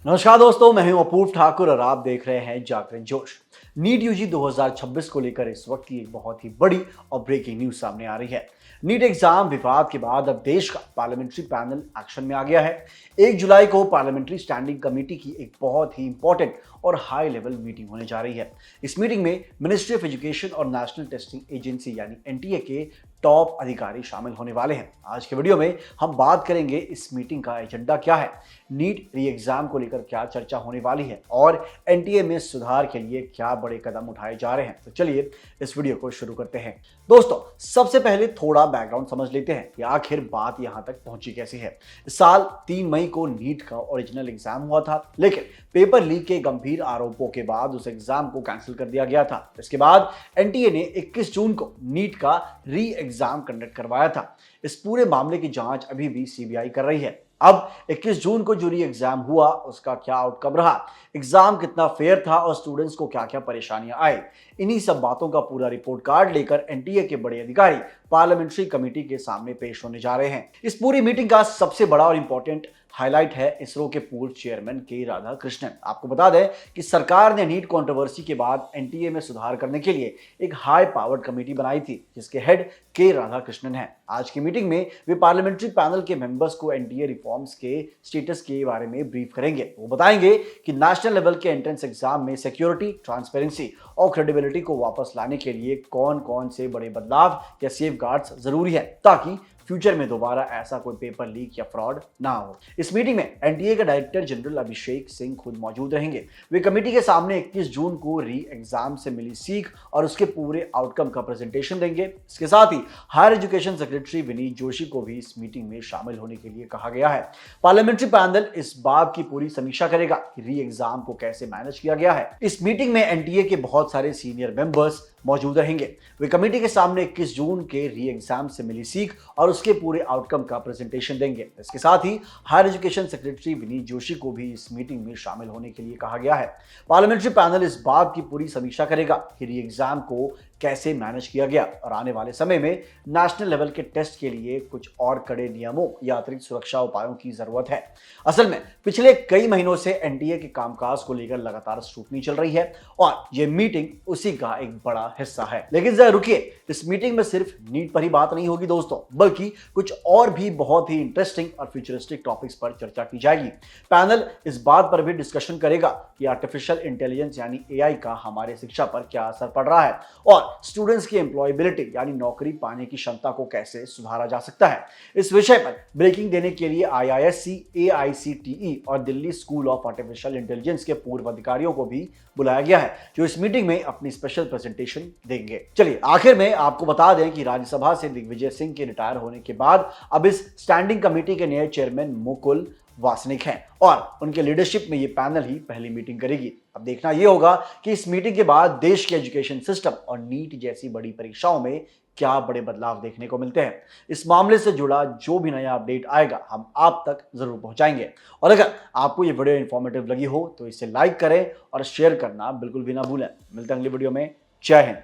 नमस्कार दोस्तों, मैं हूं अपूर्व ठाकुर और आप देख रहे हैं जागरण जोश। नीट यूजी 2026 को लेकर इस वक्त की एक बहुत ही बड़ी और ब्रेकिंग न्यूज सामने आ रही है। नीट एग्जाम विवाद के बाद अब देश का पार्लियामेंट्री पैनल एक्शन में आ गया है। 1 जुलाई को पार्लियामेंट्री स्टैंडिंग कमेटी की एक बहुत ही इंपॉर्टेंट और हाई लेवल मीटिंग होने जा रही है। इस मीटिंग में मिनिस्ट्री ऑफ एजुकेशन और नेशनल टेस्टिंग एजेंसी यानी एनटीए के टॉप अधिकारी शामिल होने वाले हैं। आज के वीडियो में हम बात करेंगे इस मीटिंग का एजेंडा क्या है, नीट री एग्जाम को लेकर क्या चर्चा होने वाली है और एनटीए में सुधार के लिए क्या बड़े कदम उठाए जा रहे हैं। तो चलिए इस वीडियो को शुरू करते हैं। दोस्तों, सबसे पहले थोड़ा बैकग्राउंड समझ लेते हैं कि आखिर बात यहां तक पहुंची कैसी है। इस साल 3 मई को नीट का ओरिजिनल एग्जाम हुआ था, लेकिन पेपर लीक के गंभीर आरोपों के बाद उस एग्जाम को कैंसिल कर दिया गया था। इसके बाद एनटीए ने 21 जून को नीट का री एग्जाम कंडक्ट करवाया था। इस पूरे मामले की जांच अभी भी सीबीआई कर रही है। अब 21 जून को जो री एग्जाम हुआ उसका क्या आउटकम रहा, एग्जाम कितना फेयर था और स्टूडेंट्स को क्या क्या परेशानियां आई, इन्हीं सब बातों का पूरा रिपोर्ट कार्ड लेकर एनटीए के बड़े अधिकारी पार्लियामेंट्री कमेटी के सामने पेश होने जा रहे हैं। इस पूरी मीटिंग का सबसे बड़ा और इंपॉर्टेंट हाईलाइट है इसरो के पूर्व चेयरमैन के राधाकृष्णन। आपको बता दें कि सरकार ने नीट कंट्रोवर्सी के बाद एनटीए में सुधार करने के लिए एक हाई पावर्ड कमेटी बनाई थी जिसके हेड के राधाकृष्णन है। आज की मीटिंग में वे पार्लियामेंट्री पैनल के मेंबर्स को एनटीए रिफॉर्म्स के स्टेटस के बारे में ब्रीफ करेंगे। वो बताएंगे कि नेशनल लेवल के एंट्रेंस एग्जाम में सिक्योरिटी, ट्रांसपेरेंसी और क्रेडिबिलिटी को वापस लाने के लिए कौन कौन से बड़े बदलाव या सेफगार्ड्स जरूरी है ताकि फ्यूचर में दोबारा ऐसा कोई पेपर लीक या फ्रॉड ना हो। इस मीटिंग में एनटीए के डायरेक्टर जनरल अभिषेक सिंह खुद मौजूद रहेंगे। वे कमेटी के सामने 21 जून को री एग्जाम से मिली सीख और उसके पूरे आउटकम का प्रेजेंटेशन देंगे। इसके साथ ही higher education secretary Vineet Joshi को भी इस मीटिंग में शामिल होने के लिए कहा गया है। पार्लियामेंट्री पैनल इस बात की पूरी समीक्षा करेगा कि री एग्जाम को कैसे मैनेज किया गया है। इस मीटिंग में एनटीए के बहुत सारे सीनियर मेंबर्स मौजूद रहेंगे। वे कमेटी के सामने 21 जून के री एग्जाम से मिली सीख और उसके पूरे आउटकम का प्रेजेंटेशन देंगे। इसके साथ ही higher education secretary Vineet Joshi को भी इस मीटिंग में शामिल होने के लिए कहा गया है। पार्लियामेंट्री पैनल इस बात की पूरी समीक्षा करेगा कि री एग्जाम को कैसे मैनेज किया गया और आने वाले समय में नेशनल लेवल के टेस्ट के लिए कुछ और कड़े नियमों या अतिरिक्त सुरक्षा उपायों की जरूरत है। असल में पिछले कई महीनों से एनटीए के कामकाज को लेकर लगातार स्क्रूटनी चल रही है और यह मीटिंग उसी का एक बड़ा हिस्सा है। लेकिन जरा रुकिए, इस मीटिंग में सिर्फ नीट पर ही बात नहीं होगी दोस्तों, बल्कि कुछ और भी बहुत ही इंटरेस्टिंग और फ्यूचरिस्टिक टॉपिक्स पर चर्चा की जाएगी। पैनल इस बात पर भी डिस्कशन करेगा कि आर्टिफिशियल इंटेलिजेंस यानी एआई का हमारे शिक्षा पर क्या असर पड़ रहा है और स्टूडेंट्स की एम्प्लॉयबिलिटी यानी नौकरी पाने की क्षमता को कैसे सुधारा जा सकता है। इस विषय पर ब्रेकिंग देने के लिए आईआईएससी, एआईसीटीई और Delhi school of artificial intelligence के पूर्व अधिकारियों को भी बुलाया गया है जो इस मीटिंग में अपनी स्पेशल प्रेजेंटेशन देंगे। चलिए आखिर में आपको बता दें कि राज्यसभा से दिग्विजय सिंह के रिटायर होने के बाद अब इस स्टैंडिंग कमेटी के नए चेयरमैन मुकुल वासनिक हैं और उनके लीडरशिप में ये पैनल ही पहली मीटिंग करेगी। अब देखना यह होगा कि इस मीटिंग के बाद देश के एजुकेशन सिस्टम और नीट जैसी बड़ी परीक्षाओं में क्या बड़े बदलाव देखने को मिलते हैं। इस मामले से जुड़ा जो भी नया अपडेट आएगा हम आप तक जरूर पहुंचाएंगे। और अगर आपको ये वीडियो इंफॉर्मेटिव लगी हो तो इसे लाइक करें और शेयर करना बिल्कुल भी ना भूलें। मिलते हैं अगली वीडियो में। जय हिंद।